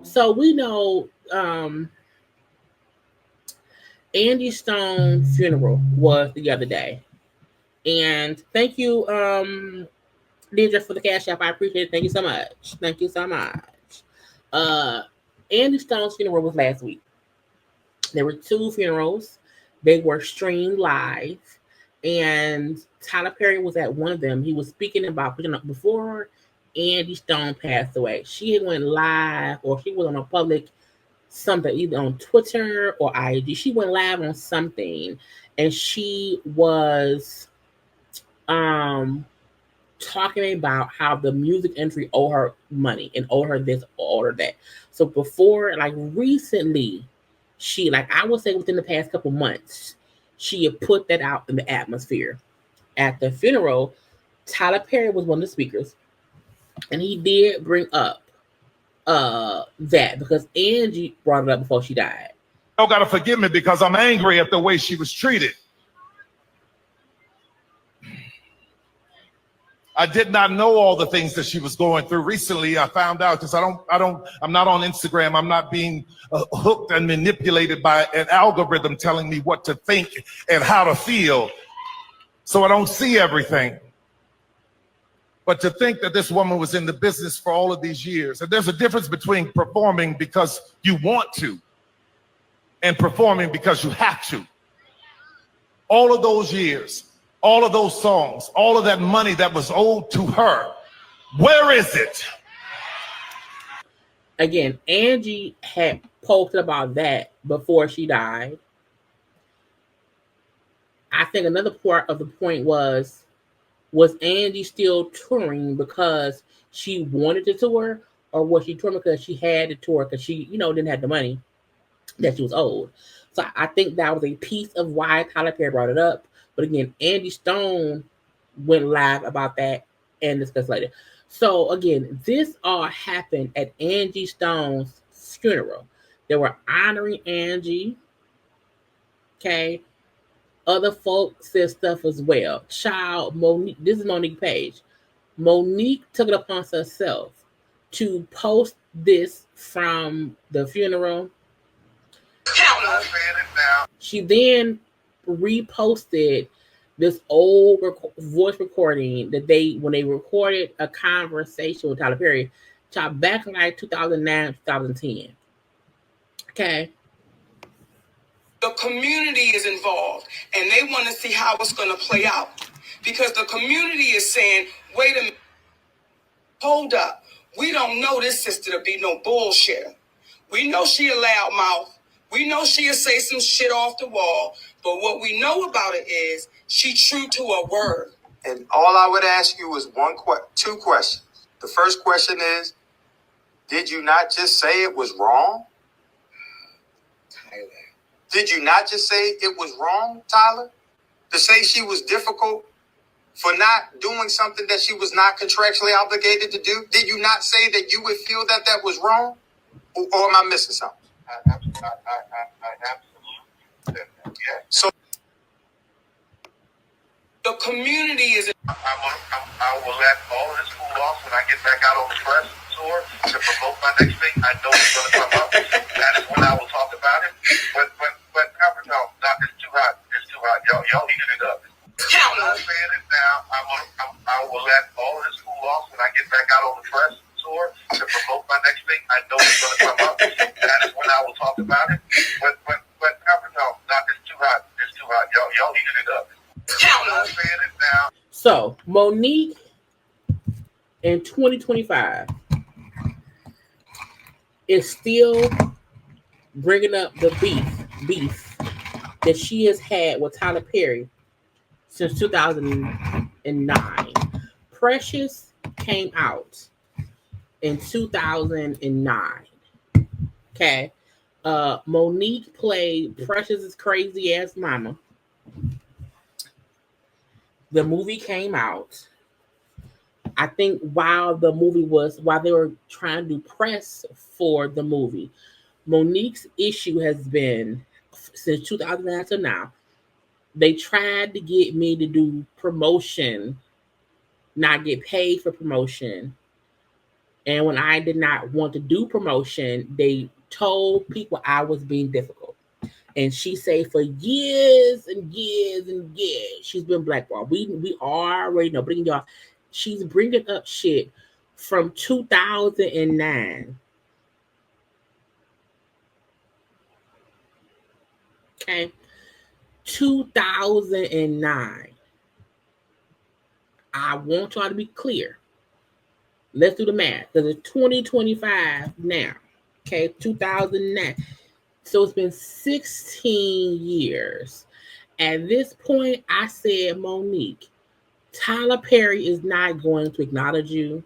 So we know Angie Stone's funeral was the other day. And thank you, Deidre, for the cash app. I appreciate it. Thank you so much. Thank you so much. Angie Stone's funeral was last week. There were 2 funerals. They were streamed live. And Tyler Perry was at one of them. He was speaking about, before Angie Stone passed away, she had went live, or she was on a public something, either on Twitter or IG. She went live on something, and she was talking about how the music industry owe her money and owe her this, owe her that. So before, like recently, she, like I would say within the past couple months, she had put that out in the atmosphere. At the funeral, Tyler Perry was one of the speakers, and he did bring up that because Angie brought it up before she died. Y'all gotta forgive me because I'm angry at the way she was treated. I did not know all the things that she was going through. Recently, I found out because I'm not on Instagram. I'm not being hooked and manipulated by an algorithm telling me what to think and how to feel. So I don't see everything. But to think that this woman was in the business for all of these years, and there's a difference between performing because you want to and performing because you have to. All of those years, all of those songs, all of that money that was owed to her, where is it? Again, Angie had posted about that before she died. I think another part of the point was Angie still touring because she wanted to tour, or was she touring because she had to tour because she, didn't have the money that she was owed? So I think that was a piece of why Tyler Perry brought it up. But again, Angie Stone went live about that and discussed later. So again, this all happened at Angie Stone's funeral. They were honoring Angie. Okay. Other folks said stuff as well. Child, Monique, this is Monique Page. Monique took it upon herself to post this from the funeral. She then reposted this old voice recording that when they recorded a conversation with Tyler Perry, back in like 2009, 2010. Okay. The community is involved, and they want to see how it's going to play out, because the community is saying, wait a minute, hold up. We don't know this sister to be no bullshitter. We know she a loud mouth. We know she'll say some shit off the wall, but what we know about it is she true to her word. And all I would ask you is two questions. The first question is, did you not just say it was wrong? Tyler. Did you not just say it was wrong, Tyler? To say she was difficult for not doing something that she was not contractually obligated to do? Did you not say that you would feel that that was wrong? Or am I missing something? I absolutely. Yeah. So the community is. I will let all of this cool off when I get back out on the press tour to promote my next thing. I know it's going to come up. That is when I will talk about it. But no, it's too hot. It's too hot. Y'all heated it up. I'm saying it now. I will let all of this cool off when I get back out on the press tour to promote my next thing. I know it's going to come up. That is when I will talk about it. But no, it's too hot. It's too hot. Y'all heated it up. I'm saying it now. So Monique in 2025 is still bringing up the beef that she has had with Tyler Perry since 2009. Precious came out in 2009. Okay. Monique played Precious's crazy ass mama. The movie came out. I think while they were trying to press for the movie, Monique's issue has been since 2009 to now. They tried to get me to do promotion, not get paid for promotion. And when I did not want to do promotion, they told people I was being difficult. And she said for years and years and years, she's been blackballed. We already know, but y'all, she's bringing up shit from 2009. Okay, 2009. I want y'all to be clear. Let's do the math because it's 2025 now. Okay, 2009. So it's been 16 years. At this point, I said, Monique, Tyler Perry is not going to acknowledge you.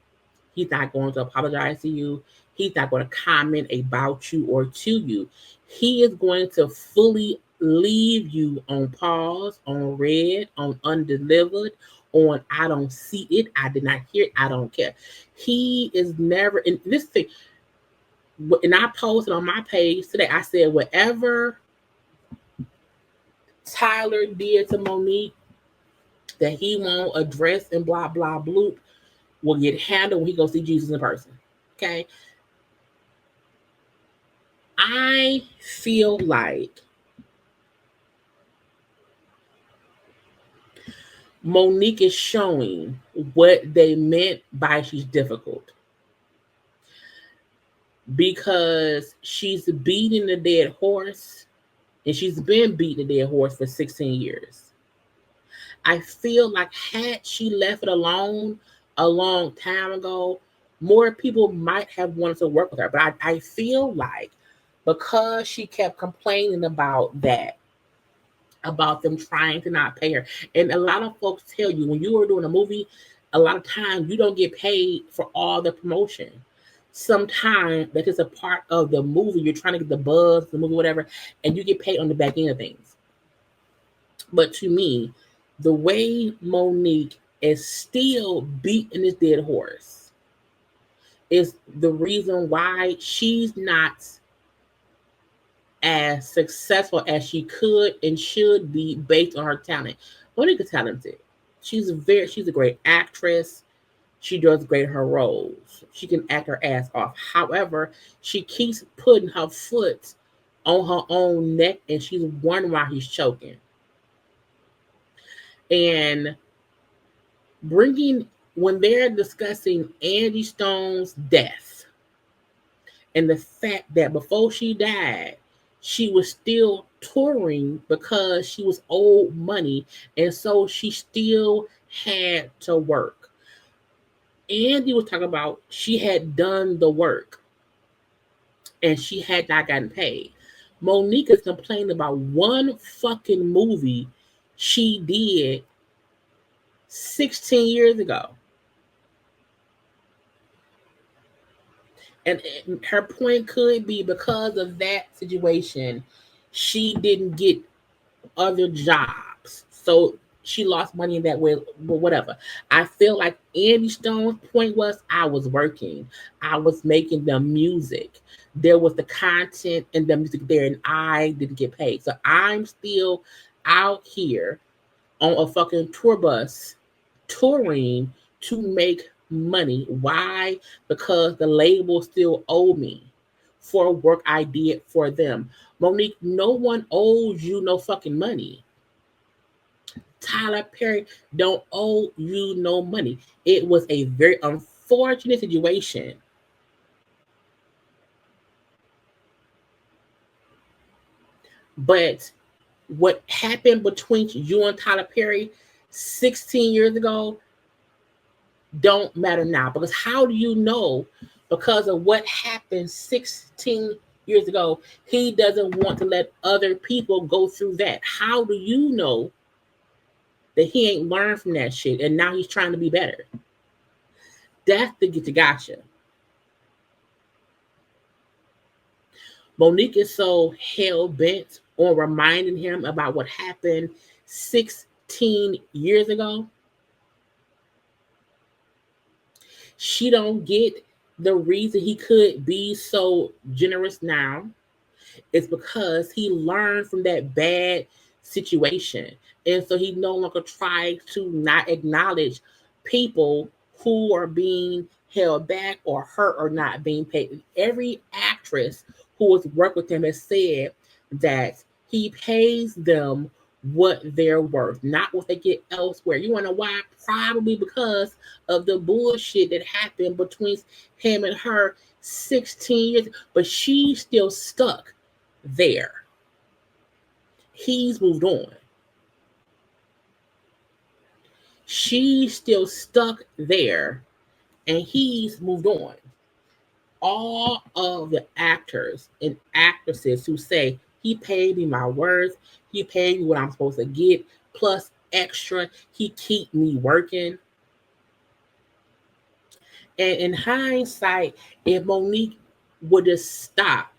He's not going to apologize to you. He's not going to comment about you or to you. He is going to fully leave you on pause, on red, on undelivered, on I don't see it, I did not hear it, I don't care. He is never in this thing. And I posted on my page today, I said, whatever Tyler did to Monique that he won't address and blah, blah, bloop will get handled when he goes see Jesus in person. Okay? I feel like Monique is showing what they meant by she's difficult. Because she's beating the dead horse, and she's been beating the dead horse for 16 years. I feel like had she left it alone a long time ago, more people might have wanted to work with her. But I feel like because she kept complaining about that, about them trying to not pay her. And a lot of folks tell you when you are doing a movie, a lot of times you don't get paid for all the promotion. Sometimes that is a part of the movie. You're trying to get the buzz, the movie, whatever, and you get paid on the back end of things. But to me, the way Monique is still beating this dead horse is the reason why she's not as successful as she could and should be based on her talent. Monique is talented. She's a great actress. She does great in her roles. She can act her ass off. However, she keeps putting her foot on her own neck and she's wondering why he's choking. And when they're discussing Angie Stone's death and the fact that before she died, she was still touring because she was owed money, and so she still had to work. Andy was talking about she had done the work and she had not gotten paid. Monique is complaining about one fucking movie she did 16 years ago. And her point could be because of that situation, she didn't get other jobs. So she lost money in that way, but whatever. I feel like Andy Stone's point was I was working. I was making the music. There was the content and the music there, and I didn't get paid. So I'm still out here on a fucking tour bus touring to make money. Why? Because the label still owe me for work I did for them. Monique, no one owes you no fucking money. Tyler Perry don't owe you no money. It was a very unfortunate situation. But what happened between you and Tyler Perry 16 years ago don't matter now. Because how do you know? Because of what happened 16 years ago, he doesn't want to let other people go through that. How do you know that he ain't learned from that shit and now he's trying to be better? That's the gotcha. Monique is so hell-bent on reminding him about what happened 16 years ago. She don't get the reason he could be so generous now. It's because he learned from that bad situation. And so he no longer tries to not acknowledge people who are being held back or hurt or not being paid. Every actress who has worked with him has said that he pays them what they're worth, not what they get elsewhere. You want to know why? Probably because of the bullshit that happened between him and her 16 years. But she's still stuck there. He's moved on. She's still stuck there, and he's moved on. All of the actors and actresses who say, he paid me my worth, he paid me what I'm supposed to get, plus extra, he keep me working. And in hindsight, if Monique would have stopped,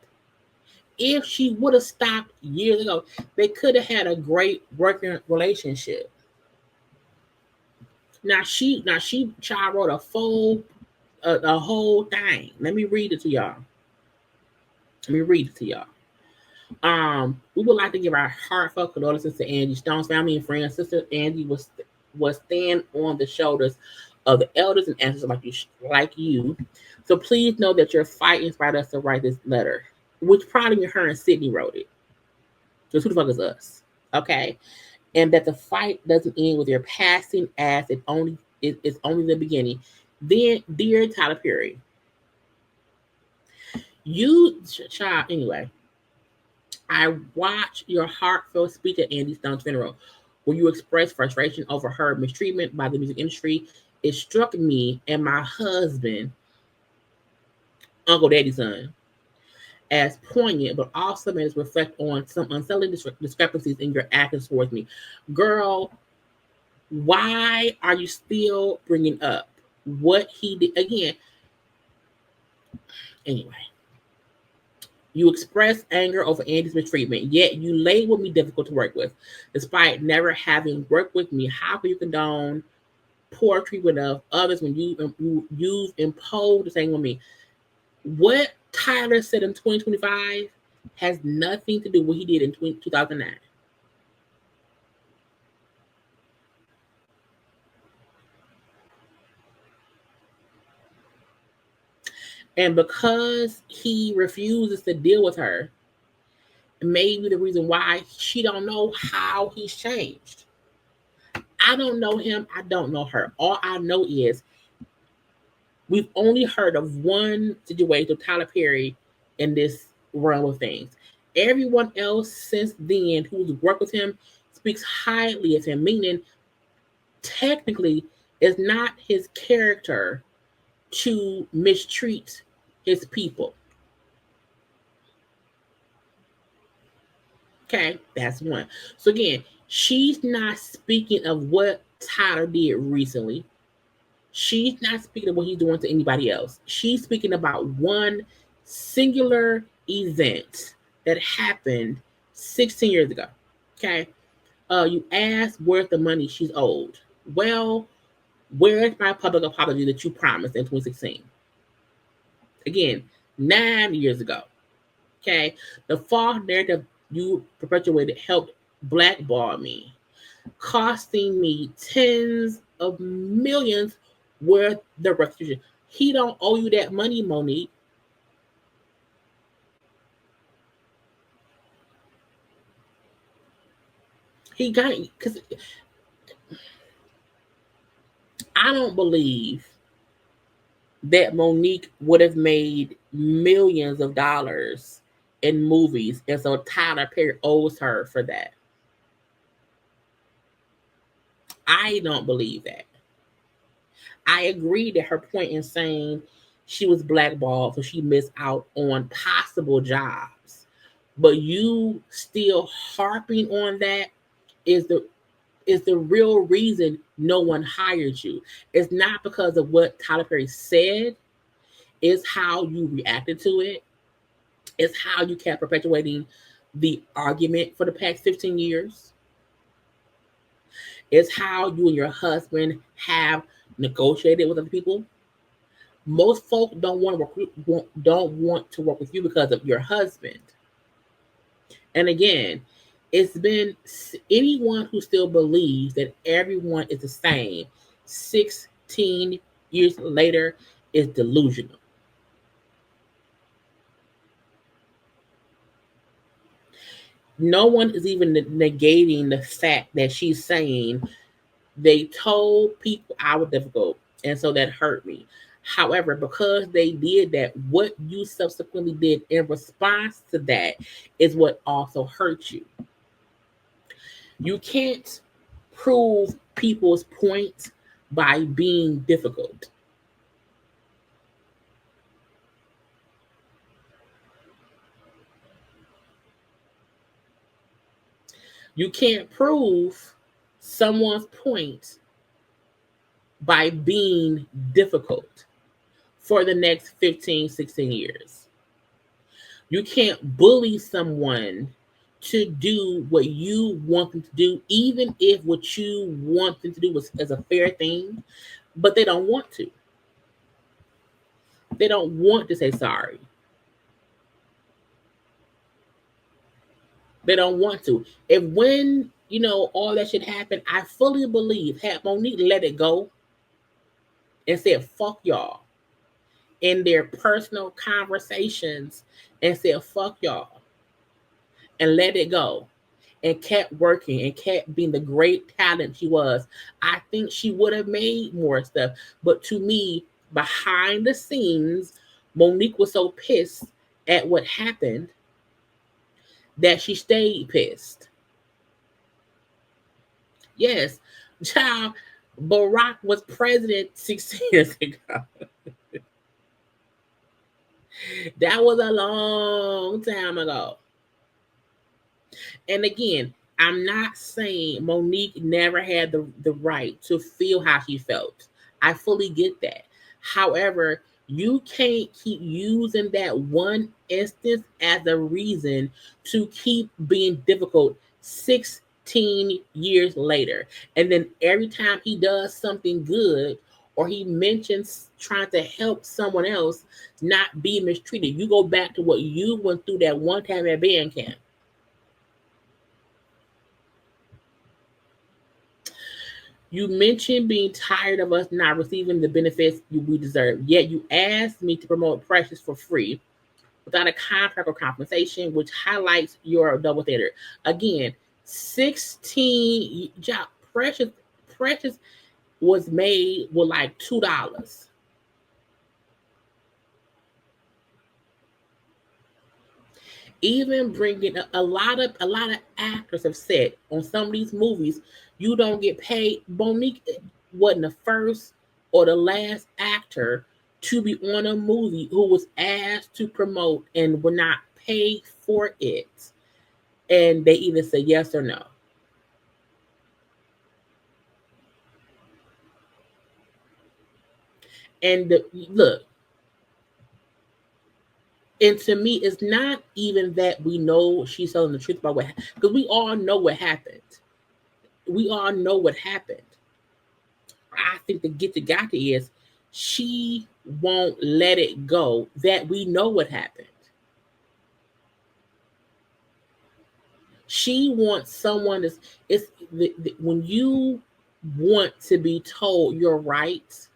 if she would have stopped years ago, they could have had a great working relationship. Now she child wrote a whole thing. Let me read it to y'all. We would like to give our heartfelt condolences to Angie Stone's family and friends. Sister Angie was stand on the shoulders of the elders and ancestors like you. So please know that your fight inspired us to write this letter, which probably her and Sydney wrote it. Because who the fuck is us? Okay. And that the fight doesn't end with your passing, as it's only the beginning. Then, dear Tyler Perry, you child, anyway, I watched your heartfelt speech at Andy Stone's funeral, where you expressed frustration over her mistreatment by the music industry. It struck me and my husband, Uncle Daddy's son, as poignant, but also made us reflect on some unsettling discrepancies in your actions towards me. Girl, why are you still bringing up what he did? Again, anyway, you expressed anger over Andy's mistreatment, yet you labeled me difficult to work with. Despite never having worked with me, how can you condone poor treatment of others when you've imposed the same on me? What Tyler said in 2025 has nothing to do with what he did in 2009. And because he refuses to deal with her, maybe the reason why she don't know how he's changed. I don't know him. I don't know her. All I know is we've only heard of one situation of Tyler Perry in this realm of things. Everyone else since then who's worked with him speaks highly of him, meaning technically it's not his character to mistreat his people. Okay, that's one. So again, she's not speaking of what Tyler did recently. She's not speaking of what he's doing to anybody else. She's speaking about one singular event that happened 16 years ago. Okay. You asked where's the money she's owed. Well, where's my public apology that you promised in 2016? Again, 9 years ago. Okay. The false narrative you perpetuated helped blackball me, costing me tens of millions worth the restitution. He don't owe you that money, Monique. He got it because I don't believe that Monique would have made millions of dollars in movies, and so Tyler Perry owes her for that. I don't believe that. I agree that her point in saying she was blackballed so she missed out on possible jobs, but you still harping on that is the real reason no one hired you. It's not because of what Tyler Perry said, it's how you reacted to it. It's how you kept perpetuating the argument for the past 15 years. It's how you and your husband have negotiated with other people. Most folk don't want to don't want to work with you because of your husband. And again, it's been anyone who still believes that everyone is the same 16 years later is delusional. No one is even negating the fact that she's saying they told people I was difficult, and so that hurt me. However, because they did that, what you subsequently did in response to that is what also hurt you. You can't prove people's points by being difficult. You can't prove someone's point by being difficult for the next 15, 16 years. You can't bully someone to do what you want them to do, even if what you want them to do is a fair thing, but they don't want to. They don't want to say sorry. They don't want to. If when, all that shit happened, I fully believe had Monique let it go and said, fuck y'all, in their personal conversations and said, fuck y'all, and let it go and kept working and kept being the great talent she was, I think she would have made more stuff. But to me, behind the scenes, Monique was so pissed at what happened that she stayed pissed. Yes, child, Barack was president 6 years ago. That was a long time ago. And again, I'm not saying Monique never had the right to feel how she felt. I fully get that. However, you can't keep using that one instance as a reason to keep being difficult 16 years later. And then every time he does something good or he mentions trying to help someone else not be mistreated, you go back to what you went through that one time at band camp. You mentioned being tired of us not receiving the benefits we deserve, yet you asked me to promote Precious for free without a contract or compensation, which highlights your double standard. Again, 16 job Precious was made with like $2. Even bringing a lot of actors have said on some of these movies, you don't get paid. Monique wasn't the first or the last actor to be on a movie who was asked to promote and were not paid for it. And they either say yes or no. And look, and to me, it's not even that we know she's telling the truth about what, because we all know what happened. We all know what happened. I think the get the gotcha is she won't let it go that we know what happened. She wants someone that's when you want to be told you're right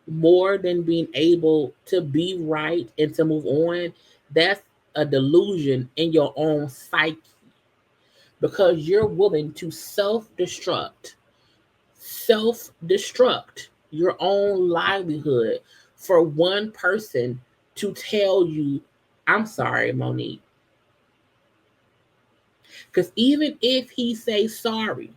more than being able to be right and to move on, that's a delusion in your own psyche, because you're willing to self-destruct your own livelihood for one person to tell you, I'm sorry, Monique. Because even if he says sorry,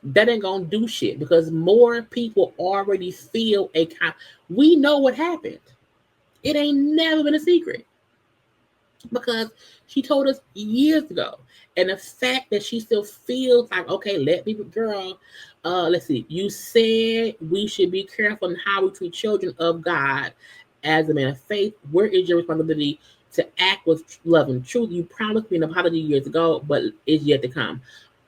that ain't gonna do shit, because more people already feel we know what happened. It ain't never been a secret, because she told us years ago. And the fact that she still feels like, okay, let me, girl, let's see, you said we should be careful in how we treat children of God. as a man of faith, where is your responsibility to act with love and truth? You promised me an apology years ago, but it's yet to come.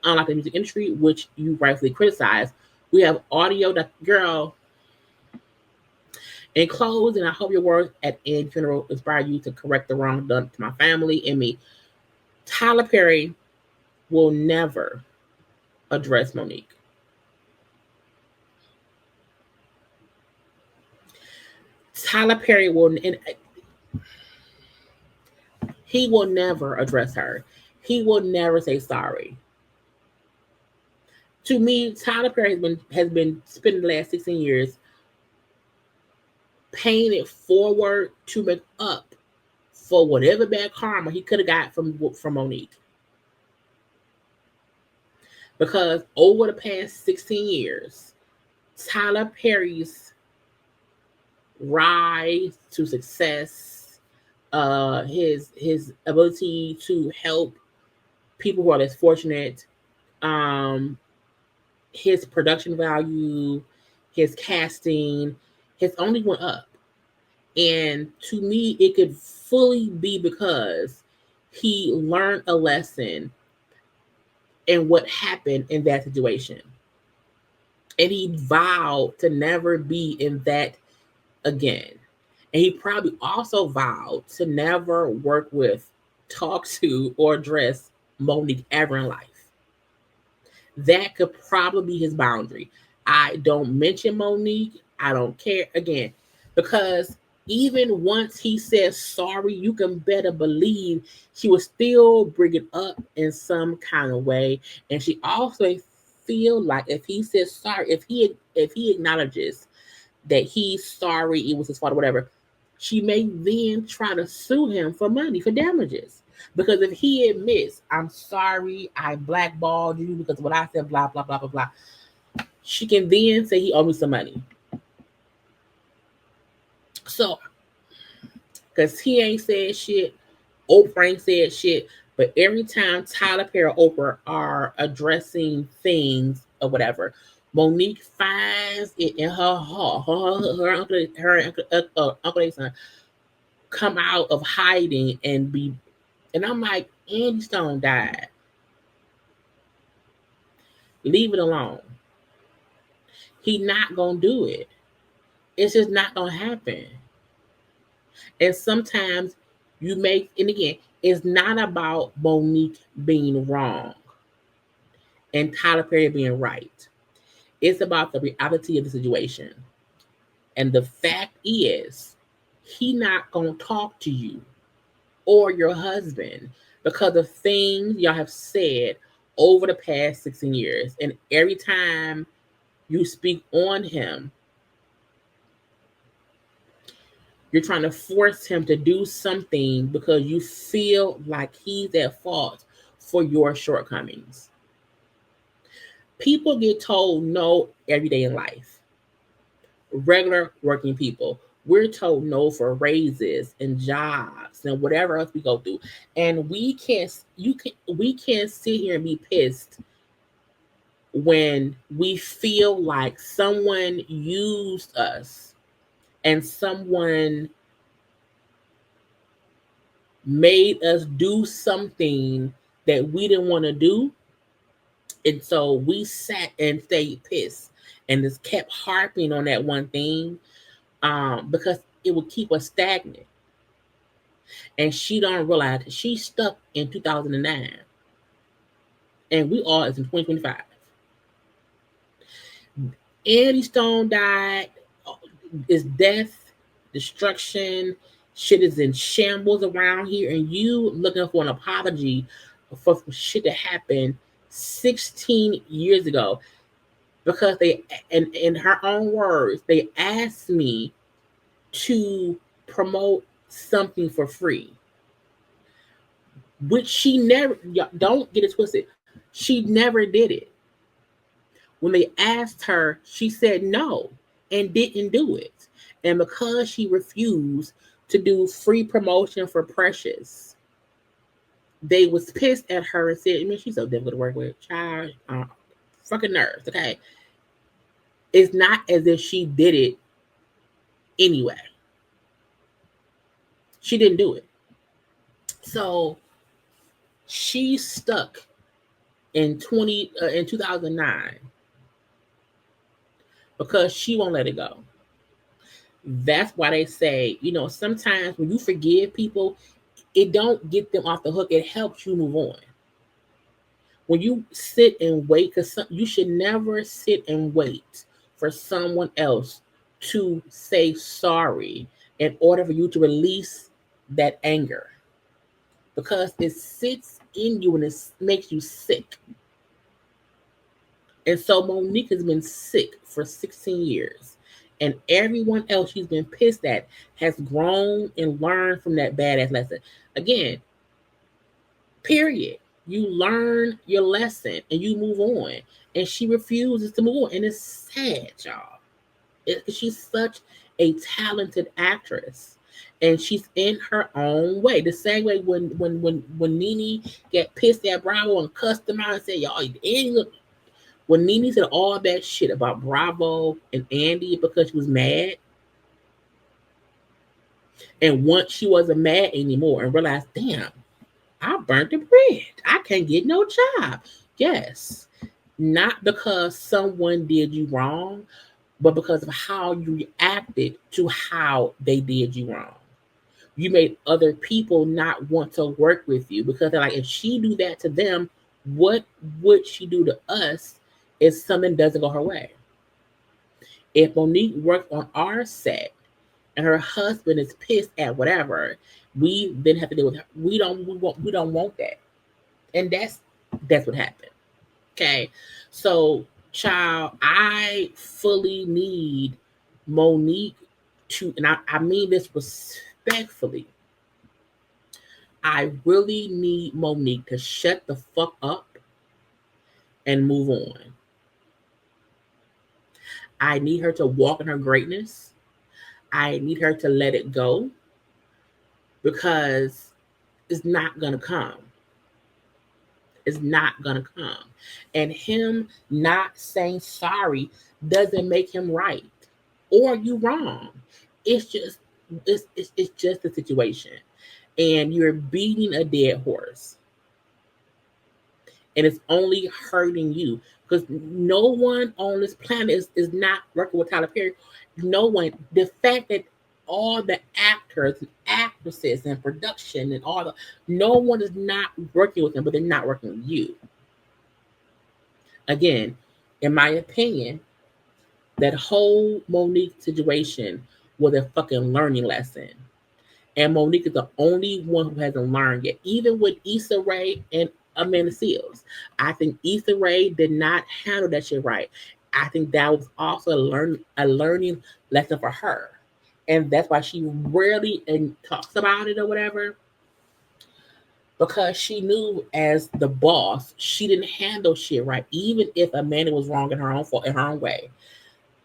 Unlike the music industry, which you rightfully criticize, we have audio that, girl. In closing, I hope your words at Annie's funeral inspire you to correct the wrong done to my family and me. Tyler Perry will never address Monique. Tyler Perry he will never address her. He will never say sorry. To me, Tyler Perry has been spending the last 16 years paying it forward to make up for whatever bad karma he could have got from Monique. Because over the past 16 years, Tyler Perry's rise to success, his ability to help people who are less fortunate, his production value, his casting, has only went up. And to me, it could fully be because he learned a lesson in what happened in that situation. And he vowed to never be in that again. And he probably also vowed to never work with, talk to, or address Monique ever in life. That could probably be his boundary. I don't mention Monique. I don't care. Again, because even once he says sorry, you can better believe she will still bring it up in some kind of way. And she also feel like if he says sorry, if he acknowledges that he's sorry, it was his fault or whatever, she may then try to sue him for money, for damages. Because if he admits, I'm sorry, I blackballed you because what I said, blah, blah, blah, blah, blah, she can then say he owed me some money. So, because he ain't said shit, Oprah ain't said shit, but every time Tyler Perry or Oprah are addressing things or whatever, Monique finds it in her heart. Her uncle son come out of hiding and be, and I'm like, Angie Stone died. Leave it alone. He not gonna do it. It's just not gonna happen. And sometimes you make, and again, it's not about Monique being wrong and Tyler Perry being right. It's about the reality of the situation. And the fact is, he not gonna talk to you or your husband because of things y'all have said over the past 16 years. And every time you speak on him, you're trying to force him to do something because you feel like he's at fault for your shortcomings. People get told no every day in life. Regular working people. We're told no for raises and jobs and whatever else we go through. And we can't sit here and be pissed when we feel like someone used us and someone made us do something that we didn't want to do. And so we sat and stayed pissed and just kept harping on that one thing because it would keep us stagnant. And she don't realize she's stuck in 2009. And we are in 2025. Annie Stone died. It's death, destruction. Shit is in shambles around here. And you looking for an apology for shit that happened 16 years ago. Because they, and in her own words, they asked me to promote something for free. Which she never, don't get it twisted, she never did it. When they asked her, she said no and didn't do it. And because she refused to do free promotion for Precious, they was pissed at her and said, I mean, she's so difficult to work with. Child, fucking nerves, okay? It's not as if she did it anyway. She didn't do it. So she's stuck in 2009 because she won't let it go. That's why they say, sometimes when you forgive people, it don't get them off the hook. It helps you move on. When you sit and wait, because you should never sit and wait for someone else to say sorry in order for you to release that anger, because it sits in you and it makes you sick. And so Monique has been sick for 16 years. And everyone else she's been pissed at has grown and learned from that badass lesson. Again, period. You learn your lesson and you move on. And she refuses to move on. And it's sad, y'all. She's such a talented actress. And she's in her own way. The same way when Nene got pissed at Bravo and cussed them out and said, y'all, when Nene said all that shit about Bravo and Andy because she was mad, and once she wasn't mad anymore and realized, damn, I burnt the bridge. I can't get no job. Yes, not because someone did you wrong, but because of how you reacted to how they did you wrong. You made other people not want to work with you because they're like, if she do that to them, what would she do to us if something doesn't go her way? If Monique worked on our set and her husband is pissed at whatever, we then have to deal with her. We don't want that. And that's what happened. Okay. So, child, I fully need Monique to, and I mean this respectfully, I really need Monique to shut the fuck up and move on. I need her to walk in her greatness. I need her to let it go because it's not going to come. It's not going to come. And him not saying sorry doesn't make him right or you wrong. It's just a situation. And you're beating a dead horse. And it's only hurting you. Because no one on this planet is not working with Tyler Perry. No one. The fact that all the actors and actresses and production and no one is not working with him, but they're not working with you. Again, in my opinion, that whole Monique situation was a fucking learning lesson. And Monique is the only one who hasn't learned yet. Even with Issa Rae and Amanda Seales, I think Issa Rae did not handle that shit right. I think that was also a learning lesson for her. And that's why she rarely talks about it or whatever. Because she knew as the boss, she didn't handle shit right. Even if Amanda was wrong in her own fault, in her own way.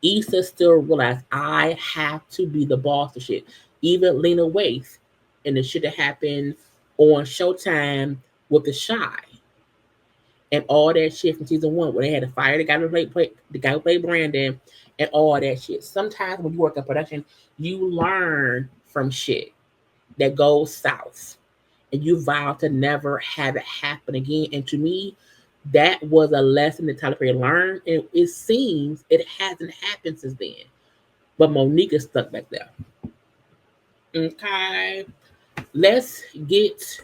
Issa still realized, I have to be the boss of shit. Even Lena Waithe and the shit that happened on Showtime with The Shy and all that shit from season 1 where they had to fire the guy who played Brandon and all that shit. Sometimes when you work in production, you learn from shit that goes south and you vow to never have it happen again. And to me, that was a lesson that Tyler Perry learned, and it seems it hasn't happened since then. But Monique is stuck back there. Okay, let's get